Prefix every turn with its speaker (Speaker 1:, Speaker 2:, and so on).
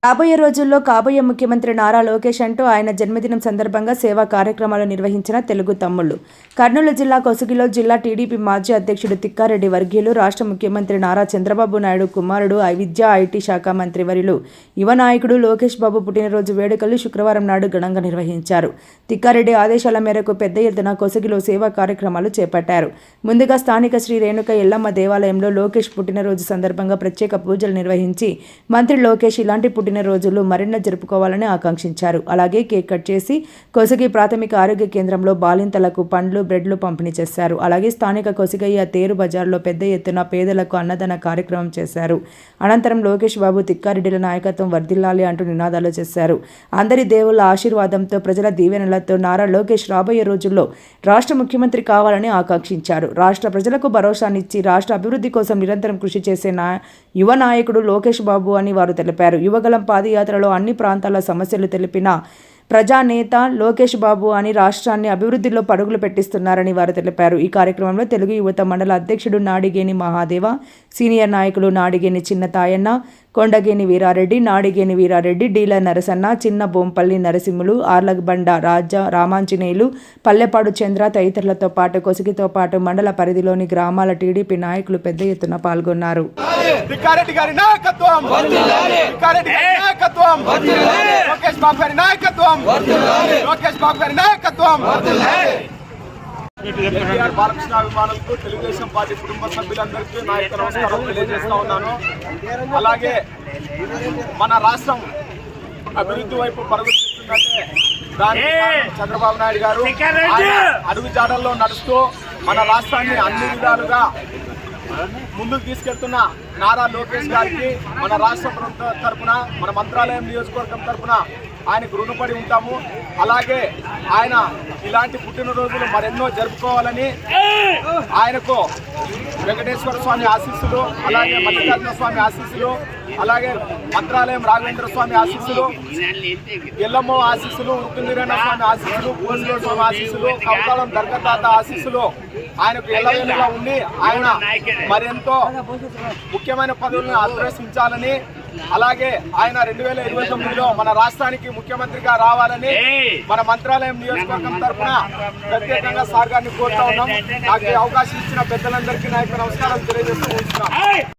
Speaker 1: రాబోయే రోజుల్లో కాబోయే ముఖ్యమంత్రి నారా లోకేష్ అంటూ ఆయన జన్మదినం సందర్భంగా సేవా కార్యక్రమాలు నిర్వహించిన తెలుగు తమ్ముళ్లు. కర్నూలు జిల్లా కొసగిలో జిల్లా టీడీపీ మాజీ అధ్యక్షుడు తిక్కారెడ్డి వర్గీయులు, రాష్ట్ర ముఖ్యమంత్రి నారా చంద్రబాబు నాయుడు కుమారుడు, విద్యా ఐటీ శాఖ మంత్రి వర్యులు, యువ నాయకుడు లోకేష్ బాబు పుట్టినరోజు వేడుకలు శుక్రవారం నాడు ఘనంగా నిర్వహించారు. తిక్కారెడ్డి ఆదేశాల మేరకు పెద్ద ఎత్తున కొసగిలో సేవా కార్యక్రమాలు చేపట్టారు. ముందుగా స్థానిక శ్రీ రేణుక ఎల్లమ్మ దేవాలయంలో లోకేష్ పుట్టినరోజు సందర్భంగా ప్రత్యేక పూజలు నిర్వహించి మంత్రి లోకేష్ ఇలాంటి పుట్టినరోజులు మరెన్నో జరుపుకోవాలని ఆకాంక్షించారు. అలాగే కేక్ కట్ చేసి కొసగి ప్రాథమిక ఆరోగ్య కేంద్రంలో బాలింతలకు పండ్లు, బ్రెడ్లు పంపిణీ చేశారు. అలాగే స్థానిక కొసగయ్య తేరు బజార్లో పెద్ద ఎత్తున పేదలకు అన్నదాన కార్యక్రమం చేశారు. అనంతరం లోకేష్ బాబు తిక్కారెడ్డిల నాయకత్వం వర్ధిల్లాలి అంటూ నినాదాలు చేశారు. అందరి దేవుళ్ల ఆశీర్వాదంతో, ప్రజల దీవెనలతో నారా లోకేష్ రాబోయే రోజుల్లో రాష్ట్ర ముఖ్యమంత్రి కావాలని ఆకాంక్షించారు. రాష్ట్ర ప్రజలకు భరోసానిచ్చి రాష్ట్ర అభివృద్ధి కోసం నిరంతరం కృషి చేసే యువ నాయకుడు లోకేష్ బాబు అని వారు తెలిపారు. యువగలం పాదయాత్రలో అన్ని ప్రాంతాల సమస్యలు తెలిపిన ప్రజానేత లోకేష్ బాబు అని రాష్ట్రాన్ని అభివృద్ధిలో పరుగులు పెట్టిస్తున్నారని వారు తెలిపారు. ఈ కార్యక్రమంలో తెలుగు యువత మండల అధ్యక్షుడు నాడిగేని మహాదేవ, సీనియర్ నాయకులు నాడిగేని చిన్న తాయన్న, కొండగేని వీరారెడ్డి, నాడిగేని వీరారెడ్డి, డీలర్ నరసన్న, చిన్న బొంపల్లి నరసింహులు, ఆర్లబండ రామాంజనేయులు, పల్లెపాడు చంద్ర తదితరులతో పాటు కొసగితో పాటు మండల పరిధిలోని గ్రామాల టీడీపీ నాయకులు పెద్ద ఎత్తున పాల్గొన్నారు.
Speaker 2: బాలకృష్ణ అభిమానులకు, తెలుగుదేశం పార్టీ కుటుంబ సభ్యులందరికీ నా యొక్క నమస్కారం తెలియజేస్తా ఉన్నాను. అలాగే మన రాష్ట్రం అభివృద్ధి వైపు పరుగుతుందంటే దానికి చంద్రబాబు నాయుడు గారు అడుగు జాడల్లో నడుస్తూ మన రాష్ట్రాన్ని అన్ని విధాలుగా ముందుకు తీసుకెళ్తున్న నారా లోకేష్ గారికి మన రాష్ట్ర ప్రభుత్వం తరఫున, మన మంత్రాలయం నియోజకవర్గం తరఫున ఆయనకు రుణపడి ఉంటాము. అలాగే ఆయన ఇలాంటి పుట్టినరోజులు మరెన్నో జరుపుకోవాలని ఆయనకు వెంకటేశ్వర స్వామి ఆశీస్సులు, అలాగే మల్లికార్జున స్వామి ఆశీస్సులు, అలాగే మంత్రాలయం రాఘవేంద్ర స్వామి ఆశీస్సులు, ఎల్లమ్మ ఆశీస్సులు, ఉరుకుందిరేణ స్వామి ఆశీస్సులు, పూజలో స్వామి ఆశీస్సులు, కవకాలం దర్గతాత ఆశీస్సులు ఆయనకు ఎల్లవేళలా ఉండి ఆయన మరెంతో ముఖ్యమైన పదవులను అధిరోహించాలని, అలాగే ఆయన 2029లో మన రాష్ట్రానికి ముఖ్యమంత్రిగా రావాలని మన మంత్రాలయం నియోజకవర్గం తరఫున ప్రత్యేకంగా సార్ గారిని కోరుతా ఉన్నాం. నాకు అవకాశం ఇచ్చిన పెద్దలందరికీ నా యొక్క నమస్కారం తెలియజేస్తూ ఉంటున్నాం.